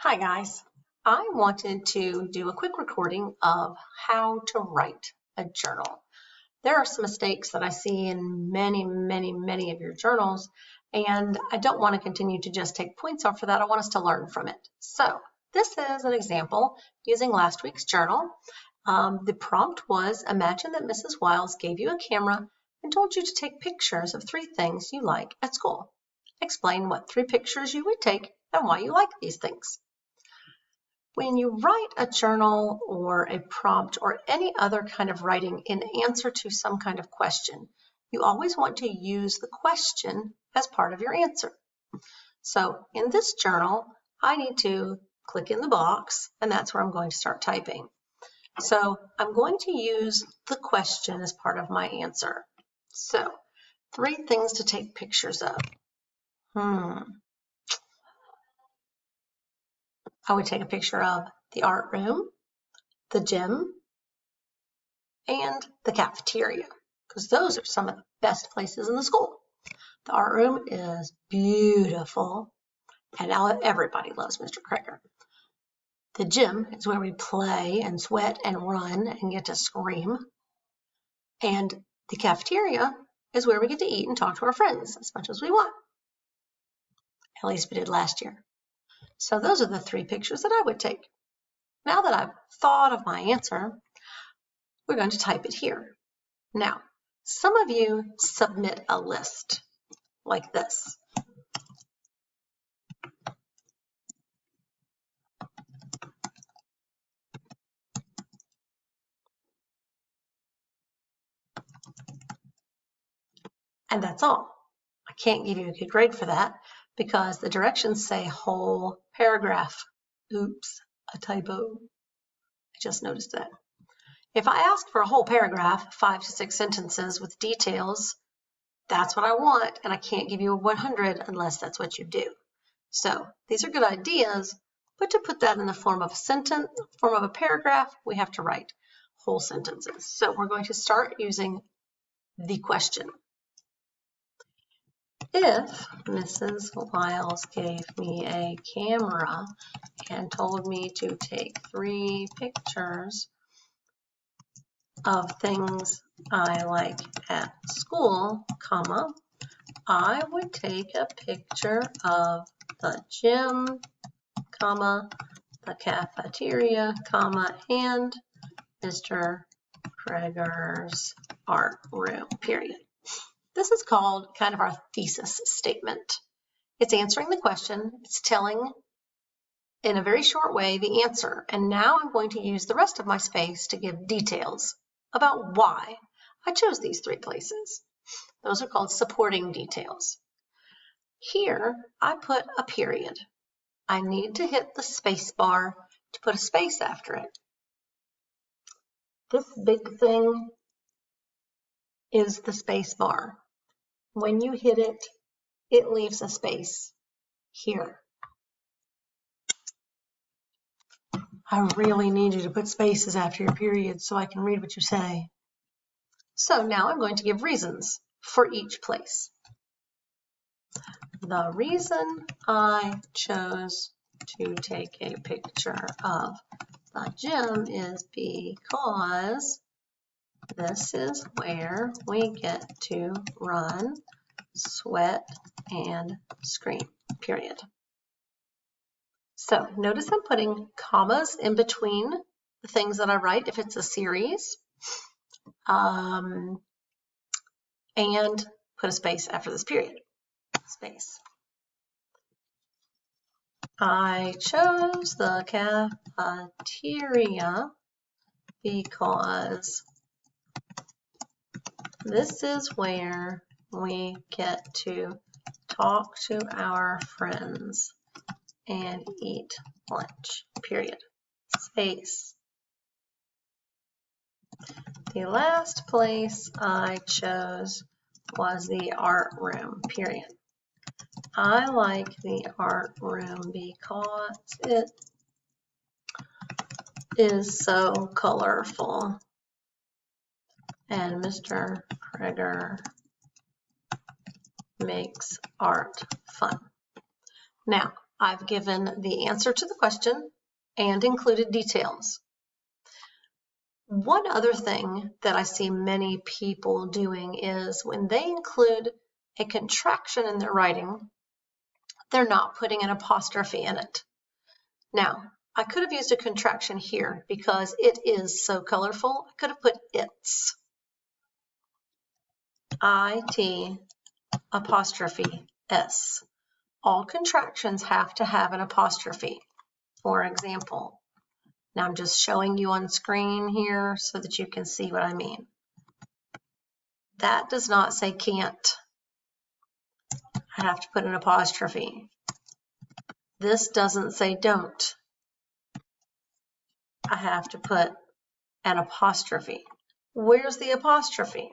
Hi guys, I wanted to do a quick recording of how to write a journal. There are some mistakes that I see in many of your journals, and I don't want to continue to just take points off for that. I want us to learn from it. So this is an example using last week's journal. The prompt was, imagine that Mrs. Wiles gave you a camera and told you to take pictures of 3 things you like at school. Explain what 3 pictures you would take and why you like these things. When you write a journal or a prompt or any other kind of writing in answer to some kind of question, you always want to use the question as part of your answer. So in this journal, I need to click in the box, and that's where I'm going to start typing. So I'm going to use the question as part of my answer. So 3 things to take pictures of. I would take a picture of the art room, the gym, and the cafeteria, because those are some of the best places in the school. The art room is beautiful, and now everybody loves Mr. Kreger. The gym is where we play and sweat and run and get to scream. And the cafeteria is where we get to eat and talk to our friends as much as we want. At least we did last year. So those are the 3 pictures that I would take. Now that I've thought of my answer, we're going to type it here. Now, some of you submit a list like this. And that's all. I can't give you a good grade for that because the directions say whole paragraph. Oops, a typo. I just noticed that. If I ask for a whole paragraph, 5 to 6 sentences with details, that's what I want, and I can't give you a 100 unless that's what you do. So these are good ideas, but to put that in the form of a sentence, form of a paragraph, we have to write whole sentences. So we're going to start using the question. If Mrs. Wiles gave me a camera and told me to take 3 pictures of things I like at school, comma, I would take a picture of the gym, comma, the cafeteria, comma, and Mr. Kreger's art room, period. This is called kind of our thesis statement. It's answering the question, it's telling in a very short way the answer, and now I'm going to use the rest of my space to give details about why I chose these 3 places. Those are called supporting details. Here, I put a period. I need to hit the space bar to put a space after it. This big thing is the space bar. When you hit it, it leaves a space here. I really need you to put spaces after your periods so I can read what you say. So now I'm going to give reasons for each place. The reason I chose to take a picture of the gym is because this is where we get to run, sweat, and scream, period. So notice I'm putting commas in between the things that I write if it's a series, and put a space after this period. Space. I chose the cafeteria because this is where we get to talk to our friends and eat lunch, period. Space. The last place I chose was the art room, period. I like the art room because it is so colorful. And Mr. Kreger makes art fun. Now, I've given the answer to the question and included details. One other thing that I see many people doing is when they include a contraction in their writing, they're not putting an apostrophe in it. Now, I could have used a contraction here because it is so colorful. I could have put its. IT apostrophe S. All contractions have to have an apostrophe. For example, now I'm just showing you on screen here so that you can see what I mean. That does not say can't. I have to put an apostrophe. This doesn't say don't. I have to put an apostrophe. Where's the apostrophe?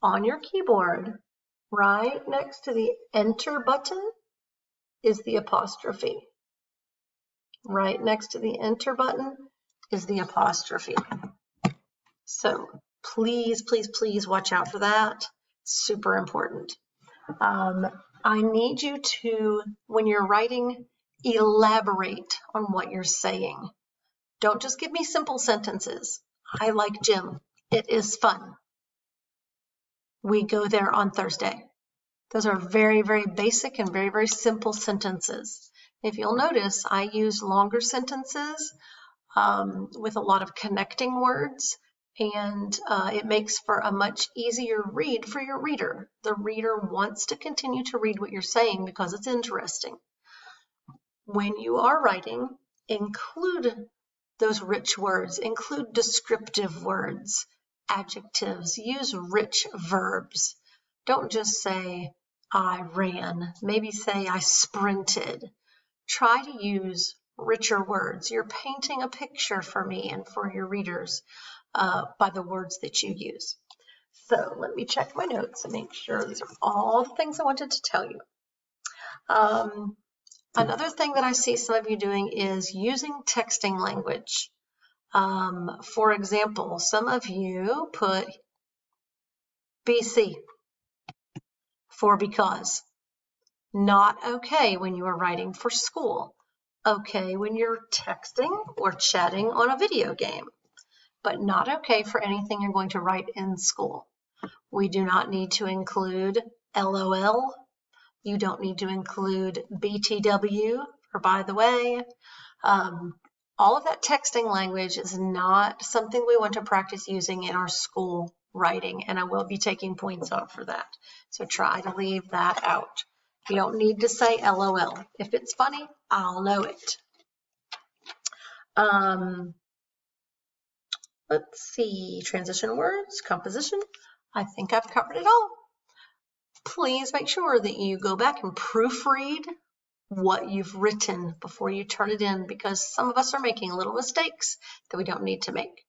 On your keyboard, right next to the Enter button is the apostrophe. Right next to the Enter button is the apostrophe. So please, please, please watch out for that. Super important. I need you to, when you're writing, elaborate on what you're saying. Don't just give me simple sentences. I like gym. It is fun. We go there on Thursday. Those are very, very basic and very, very simple sentences. If you'll notice, I use longer sentences with a lot of connecting words, and it makes for a much easier read for your reader. The reader wants to continue to read what you're saying because it's interesting. When you are writing, include those rich words, include descriptive words, adjectives, use rich verbs. Don't just say, I ran. Maybe say, I sprinted. Try to use richer words. You're painting a picture for me and for your readers by the words that you use. So let me check my notes and make sure these are all the things I wanted to tell you. Another thing that I see some of you doing is using texting language. For example, some of you put BC for because. Not okay when you are writing for school. Okay when you're texting or chatting on a video game, but not okay for anything you're going to write in school. We do not need to include LOL. You don't need to include BTW, or by the way. All of that texting language is not something we want to practice using in our school writing, and I will be taking points off for that. So try to leave that out. You don't need to say LOL. If it's funny, I'll know it. Let's see, transition words, composition. I think I've covered it all. Please make sure that you go back and proofread what you've written before you turn it in, because some of us are making little mistakes that we don't need to make.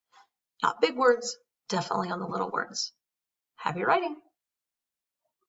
Not big words, definitely on the little words. Happy writing.